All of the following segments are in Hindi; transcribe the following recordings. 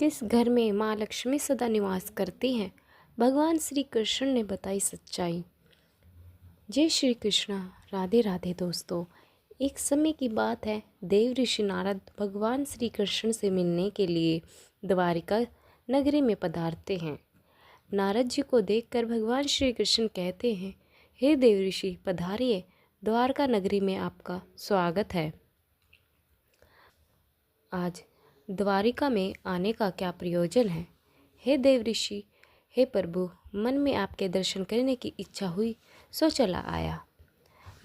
किस घर में माँ लक्ष्मी सदा निवास करती हैं, भगवान श्री कृष्ण ने बताई सच्चाई। जय श्री कृष्णा। राधे राधे दोस्तों। एक समय की बात है, देव ऋषि नारद भगवान श्री कृष्ण से मिलने के लिए द्वारिका नगरी में पधारते हैं। नारद जी को देखकर भगवान श्री कृष्ण कहते हैं, हे देव ऋषि पधारिए, द्वारका नगरी में आपका स्वागत है। आज द्वारिका में आने का क्या प्रयोजन है? हे देव ऋषि, हे प्रभु, मन में आपके दर्शन करने की इच्छा हुई सो चला आया।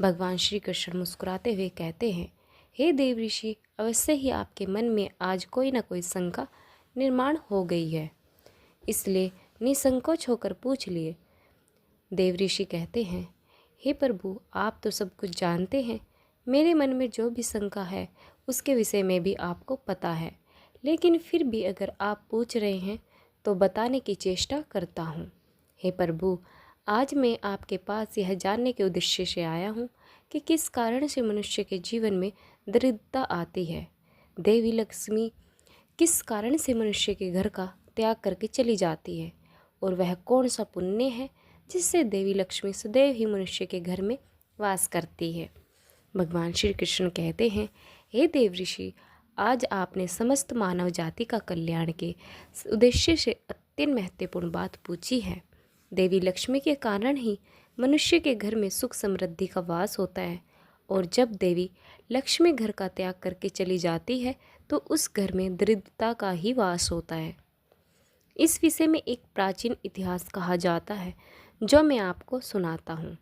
भगवान श्री कृष्ण मुस्कुराते हुए कहते हैं, हे देव ऋषि, अवश्य ही आपके मन में आज कोई न कोई शंका निर्माण हो गई है, इसलिए निसंकोच होकर पूछ लिए। देव ऋषि कहते हैं, हे प्रभु, आप तो सब कुछ जानते हैं। मेरे मन में जो भी शंका है उसके विषय में भी आपको पता है, लेकिन फिर भी अगर आप पूछ रहे हैं तो बताने की चेष्टा करता हूँ। हे प्रभु, आज मैं आपके पास यह जानने के उद्देश्य से आया हूँ कि किस कारण से मनुष्य के जीवन में दरिद्रता आती है। देवी लक्ष्मी किस कारण से मनुष्य के घर का त्याग करके चली जाती है, और वह कौन सा पुण्य है जिससे देवी लक्ष्मी सदैव ही मनुष्य के घर में वास करती है। भगवान श्री कृष्ण कहते हैं, हे देव ऋषि, आज आपने समस्त मानव जाति का कल्याण के उद्देश्य से अत्यंत महत्वपूर्ण बात पूछी है। देवी लक्ष्मी के कारण ही मनुष्य के घर में सुख समृद्धि का वास होता है, और जब देवी लक्ष्मी घर का त्याग करके चली जाती है तो उस घर में दरिद्रता का ही वास होता है। इस विषय में एक प्राचीन इतिहास कहा जाता है, जो मैं आपको सुनाता हूँ।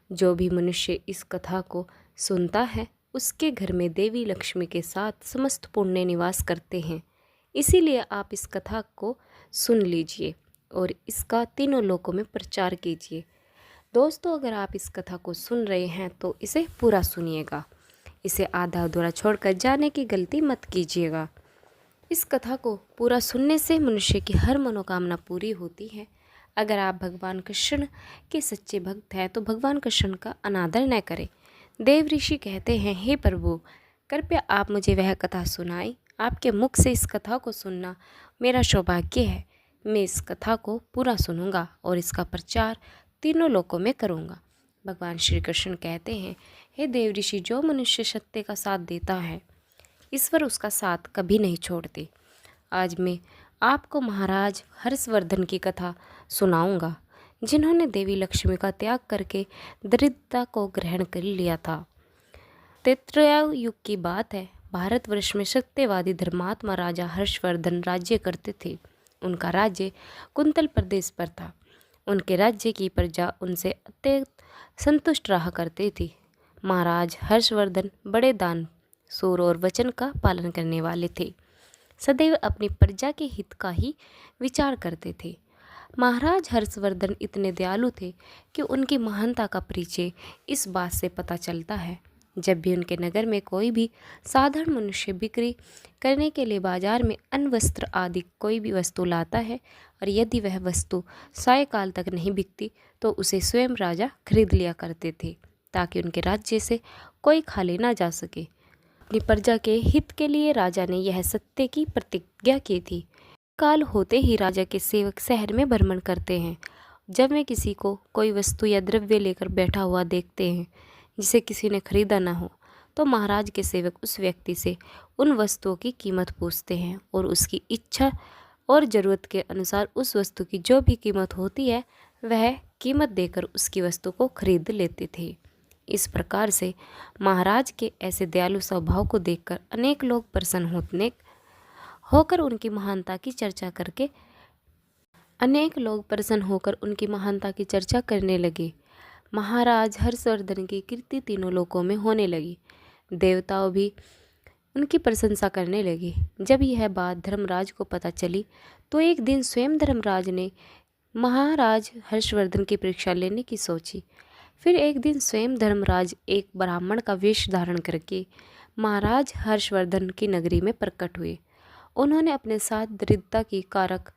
जो भी मनुष्य इस कथा को सुनता है उसके घर में देवी लक्ष्मी के साथ समस्त पुण्य निवास करते हैं। इसीलिए आप इस कथा को सुन लीजिए और इसका तीनों लोकों में प्रचार कीजिए। दोस्तों, अगर आप इस कथा को सुन रहे हैं तो इसे पूरा सुनिएगा, इसे आधा अधूरा छोड़कर जाने की गलती मत कीजिएगा। इस कथा को पूरा सुनने से मनुष्य की हर मनोकामना पूरी होती है। अगर आप भगवान कृष्ण के सच्चे भक्त हैं तो भगवान कृष्ण का अनादर न करें। देव ऋषि कहते हैं, हे प्रभु, कृपया आप मुझे वह कथा सुनाएं। आपके मुख से इस कथा को सुनना मेरा सौभाग्य है। मैं इस कथा को पूरा सुनूंगा और इसका प्रचार तीनों लोकों में करूंगा। भगवान श्री कृष्ण कहते हैं, हे देव ऋषि, जो मनुष्य सत्य का साथ देता है ईश्वर उसका साथ कभी नहीं छोड़ते। आज मैं आपको महाराज हर्षवर्धन की कथा सुनाऊंगा, जिन्होंने देवी लक्ष्मी का त्याग करके दरिद्रता को ग्रहण कर लिया था। त्रेता युग की बात है। भारतवर्ष में सत्यवादी धर्मात्मा राजा हर्षवर्धन राज्य करते थे। उनका राज्य कुंतल प्रदेश पर था। उनके राज्य की प्रजा उनसे अत्यंत संतुष्ट रहा करती थी। महाराज हर्षवर्धन बड़े दान, सूर और वचन का पालन करने वाले थे। सदैव अपनी प्रजा के हित का ही विचार करते थे। महाराज हर्षवर्धन इतने दयालु थे कि उनकी महानता का परिचय इस बात से पता चलता है, जब भी उनके नगर में कोई भी साधारण मनुष्य बिक्री करने के लिए बाजार में अन्न, वस्त्र आदि कोई भी वस्तु लाता है, और यदि वह वस्तु सायकाल तक नहीं बिकती तो उसे स्वयं राजा खरीद लिया करते थे, ताकि उनके राज्य से कोई खाली ना जा सके। अपनी प्रजा के हित के लिए राजा ने यह सत्य की प्रतिज्ञा की थी। काल होते ही राजा के सेवक शहर में भ्रमण करते हैं। जब वे किसी को कोई वस्तु या द्रव्य लेकर बैठा हुआ देखते हैं जिसे किसी ने खरीदा न हो, तो महाराज के सेवक उस व्यक्ति से उन वस्तुओं की कीमत पूछते हैं और उसकी इच्छा और ज़रूरत के अनुसार उस वस्तु की जो भी कीमत होती है वह कीमत देकर उसकी वस्तु को खरीद लेते थे। इस प्रकार से महाराज के ऐसे दयालु स्वभाव को देखकर अनेक लोग प्रसन्न होकर उनकी महानता की चर्चा करने लगे। महाराज हर्षवर्धन की कीर्ति तीनों लोकों में होने लगी। देवताओं भी उनकी प्रशंसा करने लगे। जब यह बात धर्मराज को पता चली तो एक दिन स्वयं धर्मराज ने महाराज हर्षवर्धन की परीक्षा लेने की सोची। फिर एक दिन स्वयं धर्मराज एक ब्राह्मण का वेश धारण करके महाराज हर्षवर्धन की नगरी में प्रकट हुए। उन्होंने अपने साथ दरिद्रता की कारक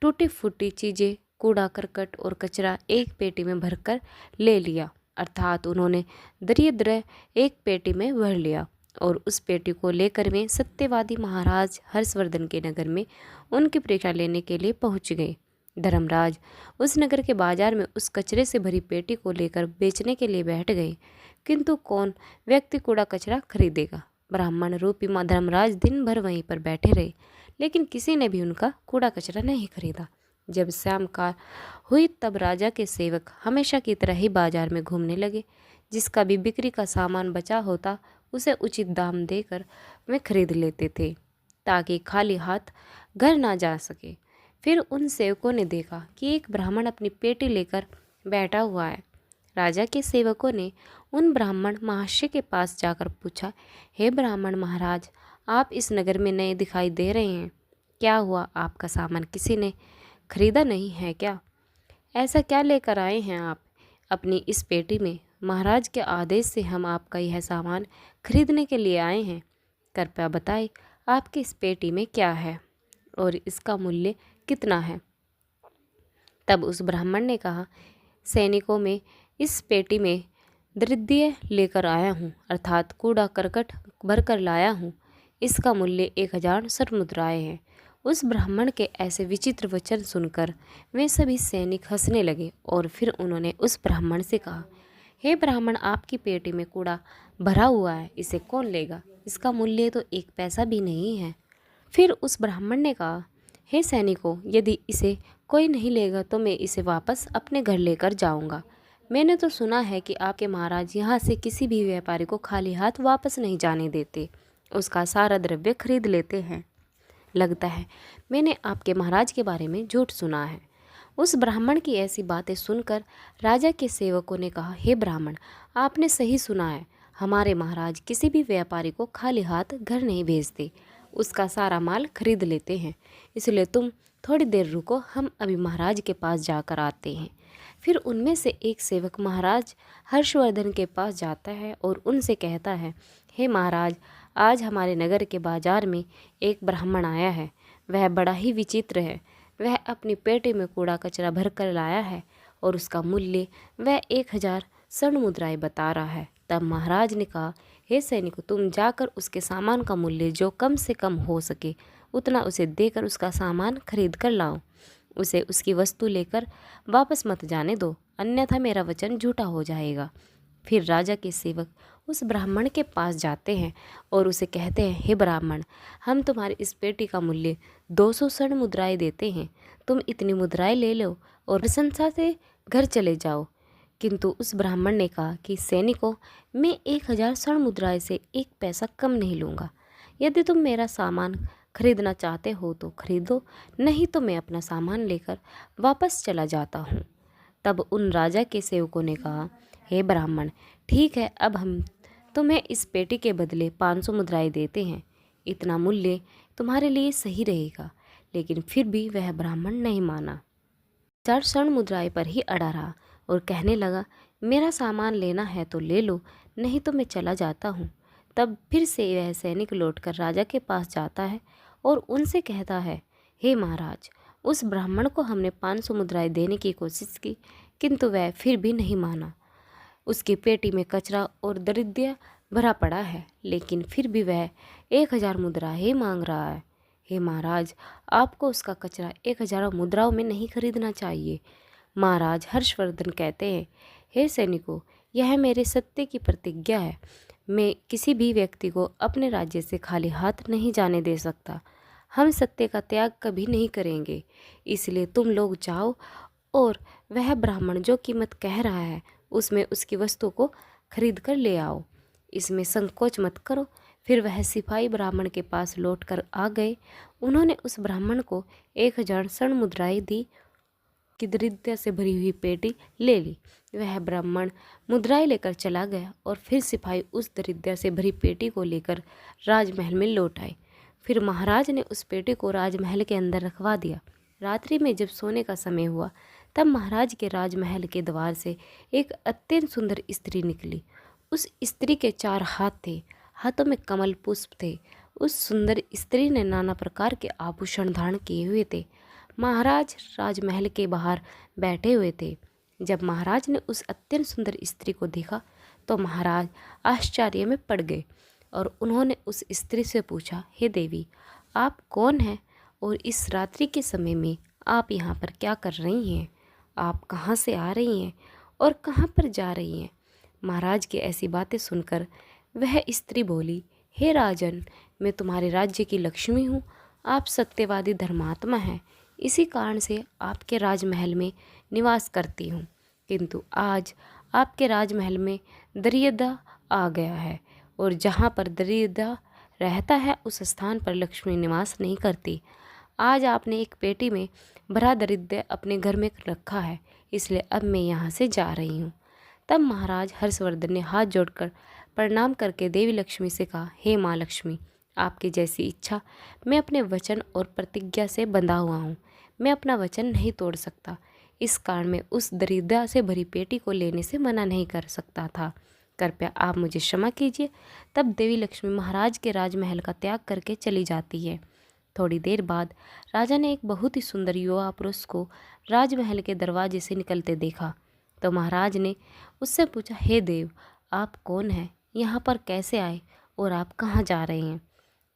टूटी फूटी चीज़ें, कूड़ा करकट और कचरा एक पेटी में भरकर ले लिया, अर्थात उन्होंने दरिद्र एक पेटी में भर लिया और उस पेटी को लेकर वे सत्यवादी महाराज हर्षवर्धन के नगर में उनकी परीक्षा लेने के लिए पहुंच गए। धर्मराज उस नगर के बाजार में उस कचरे से भरी पेटी को लेकर बेचने के लिए बैठ गए, किंतु कौन व्यक्ति कूड़ा कचरा खरीदेगा। ब्राह्मण रूपी धर्मराज दिन भर वहीं पर बैठे रहे, लेकिन किसी ने भी उनका कूड़ा कचरा नहीं खरीदा। जब शाम काल हुई तब राजा के सेवक हमेशा की तरह ही बाजार में घूमने लगे। जिसका भी बिक्री का सामान बचा होता उसे उचित दाम देकर वे खरीद लेते थे, ताकि खाली हाथ घर ना जा सके। फिर उन सेवकों ने देखा कि एक ब्राह्मण अपनी पेटी लेकर बैठा हुआ है। राजा के सेवकों ने उन ब्राह्मण महाशय के पास जाकर पूछा, हे ब्राह्मण महाराज, आप इस नगर में नए दिखाई दे रहे हैं, क्या हुआ? आपका सामान किसी ने खरीदा नहीं है क्या? ऐसा क्या लेकर आए हैं आप अपनी इस पेटी में? महाराज के आदेश से हम आपका यह सामान खरीदने के लिए आए हैं। कृपया बताएं आपकी इस पेटी में क्या है और इसका मूल्य कितना है। तब उस ब्राह्मण ने कहा, सैनिकों में इस पेटी में द्रव्य लेकर आया हूँ, अर्थात कूड़ा करकट भर कर लाया हूँ। इसका मूल्य 1000 स्वर्ण मुद्राएं है। उस ब्राह्मण के ऐसे विचित्र वचन सुनकर वे सभी सैनिक हंसने लगे और फिर उन्होंने उस ब्राह्मण से कहा, हे ब्राह्मण, आपकी पेटी में कूड़ा भरा हुआ है, इसे कौन लेगा? इसका मूल्य तो 1 पैसा भी नहीं है। फिर उस ब्राह्मण ने कहा, हे सैनिकों, यदि इसे कोई नहीं लेगा तो मैं इसे वापस अपने घर लेकर जाऊंगा। मैंने तो सुना है कि आपके महाराज यहाँ से किसी भी व्यापारी को खाली हाथ वापस नहीं जाने देते, उसका सारा द्रव्य खरीद लेते हैं। लगता है मैंने आपके महाराज के बारे में झूठ सुना है। उस ब्राह्मण की ऐसी बातें सुनकर राजा के सेवकों ने कहा, हे ब्राह्मण, आपने सही सुना है। हमारे महाराज किसी भी व्यापारी को खाली हाथ घर नहीं भेजते, उसका सारा माल खरीद लेते हैं। इसलिए तुम थोड़ी देर रुको, हम अभी महाराज के पास जाकर आते हैं। फिर उनमें से एक सेवक महाराज हर्षवर्धन के पास जाता है और उनसे कहता है, हे महाराज, आज हमारे नगर के बाजार में एक ब्राह्मण आया है। वह बड़ा ही विचित्र है। वह अपनी पेटी में कूड़ा कचरा भर कर लाया है और उसका मूल्य वह 1000 स्वर्ण मुद्राएं बता रहा है। तब महाराज ने कहा, हे सैनिकों, तुम जाकर उसके सामान का मूल्य जो कम से कम हो सके उतना उसे देकर उसका सामान खरीद कर लाओ। उसे उसकी वस्तु लेकर वापस मत जाने दो, अन्यथा मेरा वचन झूठा हो जाएगा। फिर राजा के सेवक उस ब्राह्मण के पास जाते हैं और उसे कहते हैं, हे ब्राह्मण, हम तुम्हारी इस पेटी का मूल्य 200 स्वर्ण मुद्राएं देते हैं। तुम इतनी मुद्राएं ले लो और प्रशंसा से घर चले जाओ। किंतु उस ब्राह्मण ने कहा कि सैनिकों, मैं 1000 स्वर्ण मुद्राएं से 1 पैसा कम नहीं लूँगा। यदि तुम मेरा सामान खरीदना चाहते हो तो खरीदो, नहीं तो मैं अपना सामान लेकर वापस चला जाता हूँ। तब उन राजा के सेवकों ने कहा, हे ब्राह्मण, ठीक है, अब हम तुम्हें इस पेटी के बदले 500 मुद्राएं देते हैं। इतना मूल्य तुम्हारे लिए सही रहेगा। लेकिन फिर भी वह ब्राह्मण नहीं माना, 4 स्वर्ण मुद्राएं पर ही अड़ा रहा और कहने लगा, मेरा सामान लेना है तो ले लो, नहीं तो मैं चला जाता हूँ। तब फिर से वह सैनिक लौटकर राजा के पास जाता है और उनसे कहता है, हे महाराज, उस ब्राह्मण को हमने 500 मुद्राएं देने की कोशिश की, किंतु वह फिर भी नहीं माना। उसकी पेटी में कचरा और दरिद्र भरा पड़ा है, लेकिन फिर भी वह 1000 मुद्राएं मांग रहा है। हे महाराज, आपको उसका कचरा 1000 मुद्राओं में नहीं खरीदना चाहिए। महाराज हर्षवर्धन कहते हैं, हे सैनिकों, यह मेरे सत्य की प्रतिज्ञा है। मैं किसी भी व्यक्ति को अपने राज्य से खाली हाथ नहीं जाने दे सकता। हम सत्य का त्याग कभी नहीं करेंगे। इसलिए तुम लोग जाओ और वह ब्राह्मण जो कीमत कह रहा है उसमें उसकी वस्तु को खरीद कर ले आओ। इसमें संकोच मत करो। फिर वह सिपाही ब्राह्मण के पास लौट कर आ गए। उन्होंने उस ब्राह्मण को 1000 स्वर्ण मुद्राएं दी कि दरिद्र से भरी हुई पेटी ले ली। वह ब्राह्मण मुद्राएं लेकर चला गया और फिर सिपाही उस दरिद्र से भरी पेटी को लेकर राजमहल में लौट आए। फिर महाराज ने उस पेटी को राजमहल के अंदर रखवा दिया। रात्रि में जब सोने का समय हुआ तब महाराज के राजमहल के द्वार से एक अत्यंत सुंदर स्त्री निकली। उस स्त्री के 4 हाथ थे, हाथों में कमल पुष्प थे। उस सुंदर स्त्री ने नाना प्रकार के आभूषण धारण किए हुए थे। महाराज राजमहल के बाहर बैठे हुए थे। जब महाराज ने उस अत्यंत सुंदर स्त्री को देखा तो महाराज आश्चर्य में पड़ गए और उन्होंने उस स्त्री से पूछा, हे देवी, आप कौन हैं और इस रात्रि के समय में आप यहाँ पर क्या कर रही हैं? आप कहाँ से आ रही हैं और कहाँ पर जा रही हैं? महाराज की ऐसी बातें सुनकर वह स्त्री बोली, हे राजन, मैं तुम्हारे राज्य की लक्ष्मी हूँ। आप सत्यवादी धर्मात्मा हैं, इसी कारण से आपके राजमहल में निवास करती हूँ। किंतु आज आपके राजमहल में दरिद्रता आ गया है और जहाँ पर दरिद्रता रहता है उस स्थान पर लक्ष्मी निवास नहीं करती। आज आपने एक पेटी में भरा दरिद्र अपने घर में रखा है, इसलिए अब मैं यहाँ से जा रही हूँ। तब महाराज हर्षवर्धन ने हाथ जोड़कर प्रणाम करके देवी लक्ष्मी से कहा, हे माँ लक्ष्मी, आपकी जैसी इच्छा। मैं अपने वचन और प्रतिज्ञा से बंधा हुआ हूँ। मैं अपना वचन नहीं तोड़ सकता। इस कारण मैं उस दरिद्रता से भरी पेटी को लेने से मना नहीं कर सकता था। कृपया आप मुझे क्षमा कीजिए। तब देवी लक्ष्मी महाराज के राजमहल का त्याग करके चली जाती है। थोड़ी देर बाद राजा ने एक बहुत ही सुंदर युवा पुरुष को राजमहल के दरवाजे से निकलते देखा। तो महाराज ने उससे पूछा, हे देव, आप कौन हैं? यहाँ पर कैसे आए और आप कहाँ जा रहे हैं?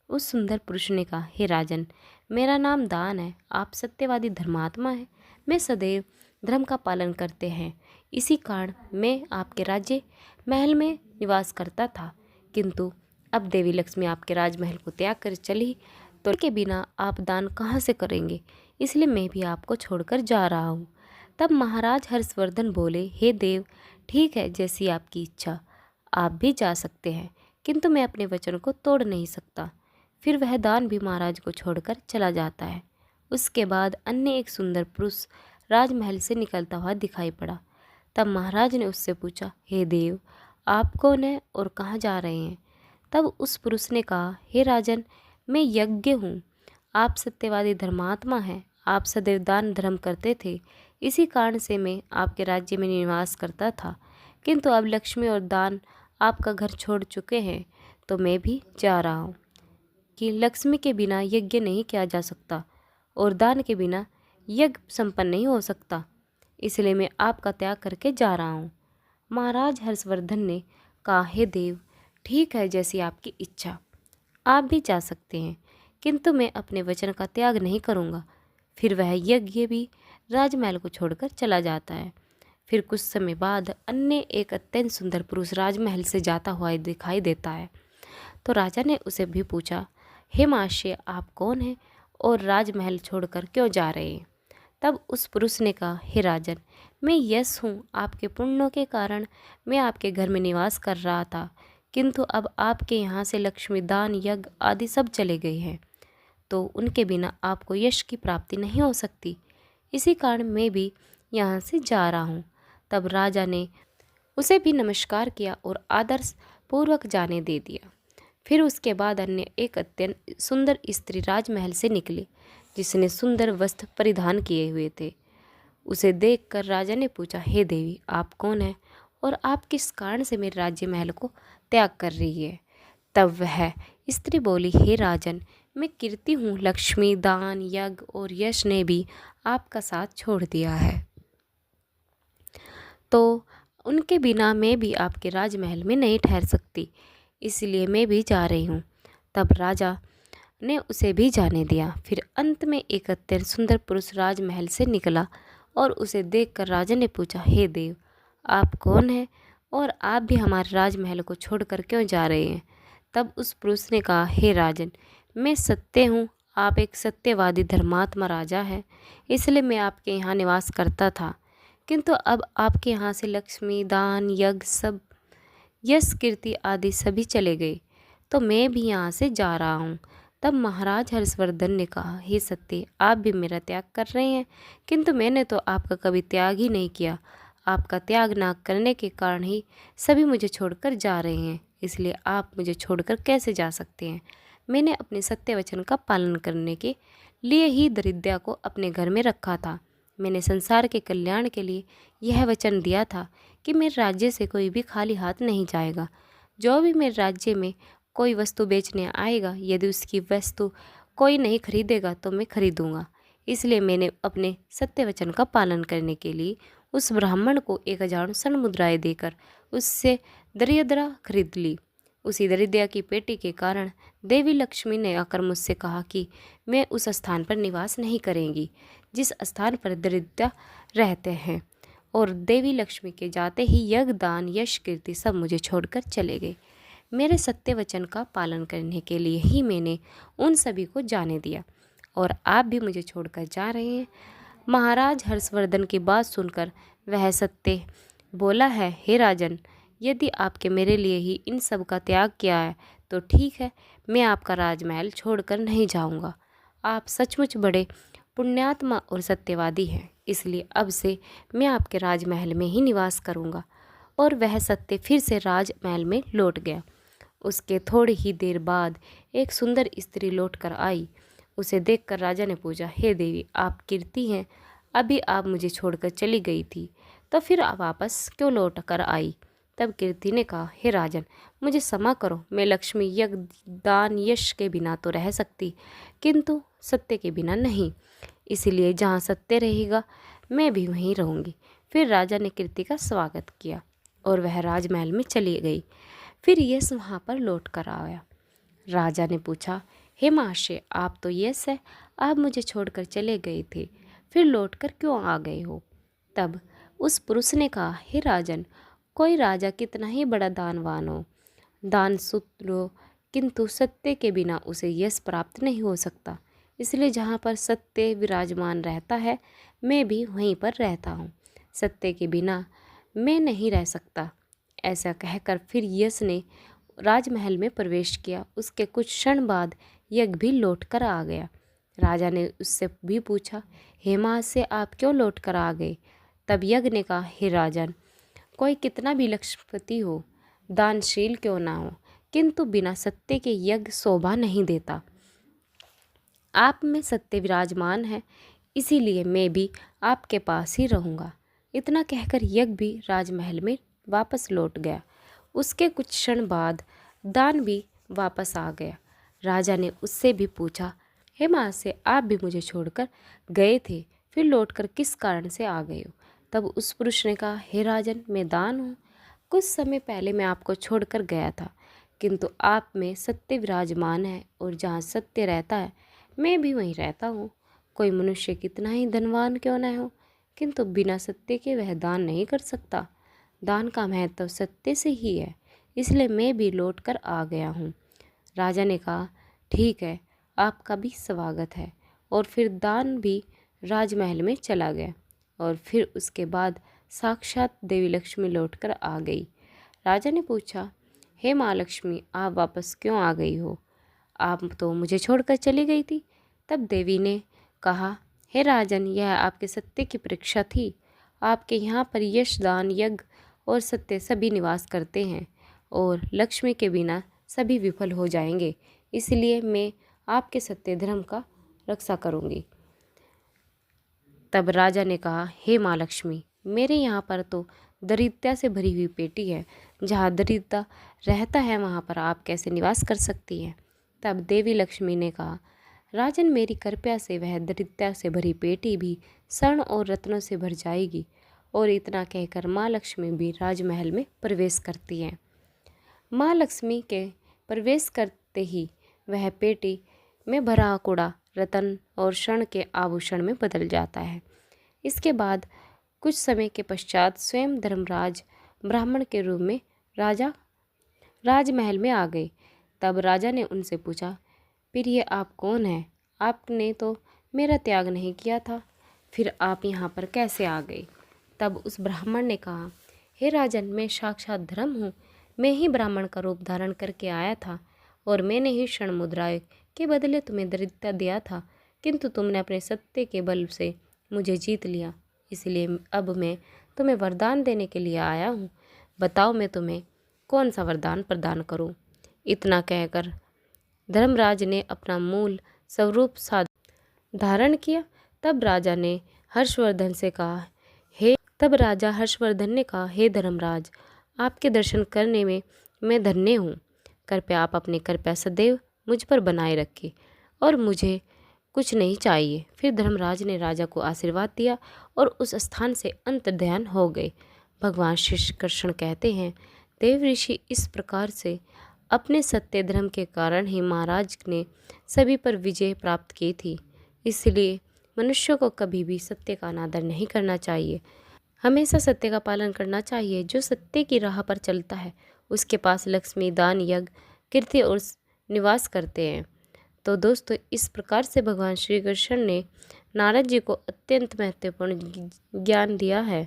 उस सुंदर पुरुष ने कहा, हे राजन, मेरा नाम दान है। आप सत्यवादी धर्मात्मा हैं। मैं सदैव धर्म का पालन करते हैं, इसी कारण मैं आपके राज्य महल में निवास करता था। किंतु अब देवी लक्ष्मी आपके राजमहल को त्याग कर चली तो के बिना आप दान कहाँ से करेंगे? इसलिए मैं भी आपको छोड़कर जा रहा हूँ। तब महाराज हर्षवर्धन बोले, हे देव, ठीक है, जैसी आपकी इच्छा। आप भी जा सकते हैं, किंतु मैं अपने वचन को तोड़ नहीं सकता। फिर वह दान भी महाराज को छोड़कर चला जाता है। उसके बाद अन्य एक सुंदर पुरुष राजमहल से निकलता हुआ दिखाई पड़ा। तब महाराज ने उससे पूछा, हे देव, आप कौन हैं और कहाँ जा रहे हैं? तब उस पुरुष ने कहा, हे राजन, मैं यज्ञ हूँ। आप सत्यवादी धर्मात्मा हैं। आप सदैव दान धर्म करते थे, इसी कारण से मैं आपके राज्य में निवास करता था। किंतु अब लक्ष्मी और दान आपका घर छोड़ चुके हैं तो मैं भी जा रहा हूँ कि लक्ष्मी के बिना यज्ञ नहीं किया जा सकता और दान के बिना यज्ञ संपन्न नहीं हो सकता। इसलिए मैं आपका त्याग करके जा रहा हूँ। महाराज हर्षवर्धन ने कहा, हे देव, ठीक है, जैसी आपकी इच्छा। आप भी जा सकते हैं, किंतु मैं अपने वचन का त्याग नहीं करूँगा। फिर वह यज्ञ भी राजमहल को छोड़कर चला जाता है। फिर कुछ समय बाद अन्य एक अत्यंत सुंदर पुरुष राजमहल से जाता हुआ दिखाई देता है। तो राजा ने उसे भी पूछा, हे महाशय, आप कौन हैं और राजमहल छोड़कर क्यों जा रहे हैं? तब उस पुरुष ने कहा, हे राजन, मैं यश हूँ। आपके पुण्यों के कारण मैं आपके घर में निवास कर रहा था, किंतु अब आपके यहाँ से लक्ष्मी, दान, यज्ञ आदि सब चले गए हैं, तो उनके बिना आपको यश की प्राप्ति नहीं हो सकती। इसी कारण मैं भी यहाँ से जा रहा हूँ। तब राजा ने उसे भी नमस्कार किया और आदर पूर्वक जाने दे दिया। फिर उसके बाद अन्य एक अत्यंत सुंदर स्त्री राजमहल से निकली, जिसने सुंदर वस्त्र परिधान किए हुए थे। उसे देखकर राजा ने पूछा, हे देवी, आप कौन हैं और आप किस कारण से मेरे राज्य महल को त्याग कर रही है? तब वह स्त्री बोली, हे राजन, मैं कीर्ति हूँ। लक्ष्मी, दान, यज्ञ और यश ने भी आपका साथ छोड़ दिया है, तो उनके बिना मैं भी आपके राजमहल में नहीं ठहर सकती, इसलिए मैं भी जा रही हूँ। तब राजा ने उसे भी जाने दिया। फिर अंत में एक अत्यंत सुंदर पुरुष राजमहल से निकला और उसे देखकर राजा ने पूछा, हे देव, आप कौन हैं और आप भी हमारे राजमहल को छोड़कर क्यों जा रहे हैं? तब उस पुरुष ने कहा, हे राजन, मैं सत्य हूँ। आप एक सत्यवादी धर्मात्मा राजा हैं, इसलिए मैं आपके यहाँ निवास करता था, किंतु अब आपके यहाँ से लक्ष्मी, दान, यज्ञ, सब यश, कीर्ति आदि सभी चले गए, तो मैं भी यहाँ से जा रहा हूँ। तब महाराज हर्षवर्धन ने कहा, हे सत्य, आप भी मेरा त्याग कर रहे हैं, किंतु मैंने तो आपका कभी त्याग ही नहीं किया। आपका त्याग ना करने के कारण ही सभी मुझे छोड़कर जा रहे हैं, इसलिए आप मुझे छोड़कर कैसे जा सकते हैं? मैंने अपने सत्य वचन का पालन करने के लिए ही दरिद्रता को अपने घर में रखा था। मैंने संसार के कल्याण के लिए यह वचन दिया था कि मेरे राज्य से कोई भी खाली हाथ नहीं जाएगा। जो भी मेरे राज्य में कोई वस्तु बेचने आएगा, यदि उसकी वस्तु कोई नहीं खरीदेगा तो मैं खरीदूंगा। इसलिए मैंने अपने सत्य वचन का पालन करने के लिए उस ब्राह्मण को 1000 स्वर्ण मुद्राएं देकर उससे दरिद्रता खरीद ली। उसी दरिद्र की पेटी के कारण देवी लक्ष्मी ने आकर मुझसे कहा कि मैं उस स्थान पर निवास नहीं करेंगी जिस स्थान पर दरिद्र रहते हैं, और देवी लक्ष्मी के जाते ही यज्ञ, दान, यश, कीर्ति सब मुझे छोड़कर चले गए। मेरे सत्य वचन का पालन करने के लिए ही मैंने उन सभी को जाने दिया, और आप भी मुझे छोड़कर जा रहे हैं। महाराज हर्षवर्धन की बात सुनकर वह सत्य बोला है, हे राजन, यदि आपके मेरे लिए ही इन सब का त्याग किया है तो ठीक है, मैं आपका राजमहल छोड़कर नहीं जाऊंगा। आप सचमुच बड़े पुण्यात्मा और सत्यवादी हैं, इसलिए अब से मैं आपके राजमहल में ही निवास करूंगा। और वह सत्य फिर से राजमहल में लौट गया। उसके थोड़ी ही देर बाद एक सुंदर स्त्री लौट कर आई। उसे देखकर राजा ने पूछा, हे देवी, आप कीर्ति हैं, अभी आप मुझे छोड़कर चली गई थी, तो फिर आप वापस क्यों लौट कर आई? तब कीर्ति ने कहा, हे राजन, मुझे क्षमा करो, मैं लक्ष्मी, यज्ञ, दान, यश के बिना तो रह सकती, किंतु सत्य के बिना नहीं। इसीलिए जहाँ सत्य रहेगा मैं भी वहीं रहूँगी। फिर राजा ने कीर्ति का स्वागत किया और वह राजमहल में चली गई। फिर यश वहाँ पर लौट कर आया। राजा ने पूछा, हे महाशय, आप तो यश है, आप मुझे छोड़कर चले गए थे, फिर लौटकर क्यों आ गए हो? तब उस पुरुष ने कहा, हे राजन, कोई राजा कितना ही बड़ा दानवान हो, दान सूत्र हो, किंतु सत्य के बिना उसे यश प्राप्त नहीं हो सकता। इसलिए जहाँ पर सत्य विराजमान रहता है मैं भी वहीं पर रहता हूँ। सत्य के बिना मैं नहीं रह सकता। ऐसा कहकर फिर यश ने राजमहल में प्रवेश किया। उसके कुछ क्षण बाद यज्ञ भी लौट कर आ गया। राजा ने उससे भी पूछा, हे महाशय, आप क्यों लौट कर आ गए? तब यज्ञ ने कहा, हे राजन, कोई कितना भी लक्ष्मीपति हो, दानशील क्यों ना हो, किंतु बिना सत्य के यज्ञ शोभा नहीं देता। आप में सत्य विराजमान है, इसीलिए मैं भी आपके पास ही रहूँगा। इतना कहकर यज्ञ भी राजमहल में वापस लौट गया। उसके कुछ क्षण बाद दान भी वापस आ गया। राजा ने उससे भी पूछा, हे महाशय, आप भी मुझे छोड़कर गए थे, फिर लौटकर किस कारण से आ गए हो? तब उस पुरुष ने कहा, हे राजन, मैं दान हूँ। कुछ समय पहले मैं आपको छोड़कर गया था, किंतु आप में सत्य विराजमान है, और जहाँ सत्य रहता है मैं भी वहीं रहता हूँ। कोई मनुष्य कितना ही धनवान क्यों न हो, किंतु बिना सत्य के वह दान नहीं कर सकता। दान का महत्व सत्य से ही है, इसलिए मैं भी लौट कर आ गया हूँ। राजा ने कहा, ठीक है, आपका भी स्वागत है। और फिर दान भी राजमहल में चला गया, और फिर उसके बाद साक्षात देवी लक्ष्मी लौटकर आ गई। राजा ने पूछा, हे माँ लक्ष्मी, आप वापस क्यों आ गई हो? आप तो मुझे छोड़कर चली गई थी। तब देवी ने कहा, हे राजन, यह आपके सत्य की परीक्षा थी। आपके यहाँ पर यश, दान, यज्ञ और सत्य सभी निवास करते हैं, और लक्ष्मी के बिना सभी विफल हो जाएंगे। इसलिए मैं आपके सत्य धर्म का रक्षा करूँगी। तब राजा ने कहा, हे माँ लक्ष्मी, मेरे यहाँ पर तो दरिद्रता से भरी हुई पेटी है। जहाँ दरिद्रता रहता है वहाँ पर आप कैसे निवास कर सकती हैं? तब देवी लक्ष्मी ने कहा, राजन, मेरी कृपा से वह दरिद्रता से भरी पेटी भी स्वर्ण और रत्नों से भर जाएगी। और इतना कहकर माँ लक्ष्मी भी राजमहल में प्रवेश करती हैं। माँ लक्ष्मी के प्रवेश करते ही वह पेटी में भरा कूड़ा रत्न और स्वर्ण के आभूषण में बदल जाता है। इसके बाद कुछ समय के पश्चात स्वयं धर्मराज ब्राह्मण के रूप में राजमहल में आ गए। तब राजा ने उनसे पूछा, प्रिय, आप कौन हैं? आपने तो मेरा त्याग नहीं किया था, फिर आप यहाँ पर कैसे आ गए? तब उस ब्राह्मण ने कहा, हे राजन, मैं साक्षात धर्म हूँ। मैं ही ब्राह्मण का रूप धारण करके आया था, और मैंने ही स्वर्ण मुद्राएं के बदले तुम्हें दरिद्रता दिया था, किंतु तुमने अपने सत्य के बल से मुझे जीत लिया। इसलिए अब मैं तुम्हें वरदान देने के लिए आया हूँ। बताओ, मैं तुम्हें कौन सा वरदान प्रदान करूँ? इतना कहकर धर्मराज ने अपना मूल स्वरूप धारण किया। तब राजा हर्षवर्धन ने कहा, हे धर्मराज, आपके दर्शन करने में मैं धन्य हूँ। कृपया आप अपनी कृपा सदैव मुझ पर बनाए रखें, और मुझे कुछ नहीं चाहिए। फिर धर्मराज ने राजा को आशीर्वाद दिया और उस स्थान से अंतर्ध्यान हो गए। भगवान श्री कृष्ण कहते हैं, देव ऋषि, इस प्रकार से अपने सत्य धर्म के कारण ही महाराज ने सभी पर विजय प्राप्त की थी। इसलिए मनुष्य को कभी भी सत्य का अनादर नहीं करना चाहिए, हमेशा सत्य का पालन करना चाहिए। जो सत्य की राह पर चलता है उसके पास लक्ष्मी, दान, यज्ञ, कीर्ति और निवास करते हैं। तो दोस्तों, इस प्रकार से भगवान श्री कृष्ण ने नारद जी को अत्यंत महत्वपूर्ण ज्ञान दिया है।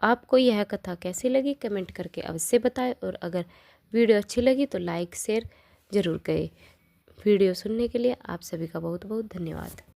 आपको यह कथा कैसी लगी कमेंट करके अवश्य बताएं, और अगर वीडियो अच्छी लगी तो लाइक शेयर ज़रूर करें। वीडियो सुनने के लिए आप सभी का बहुत बहुत धन्यवाद।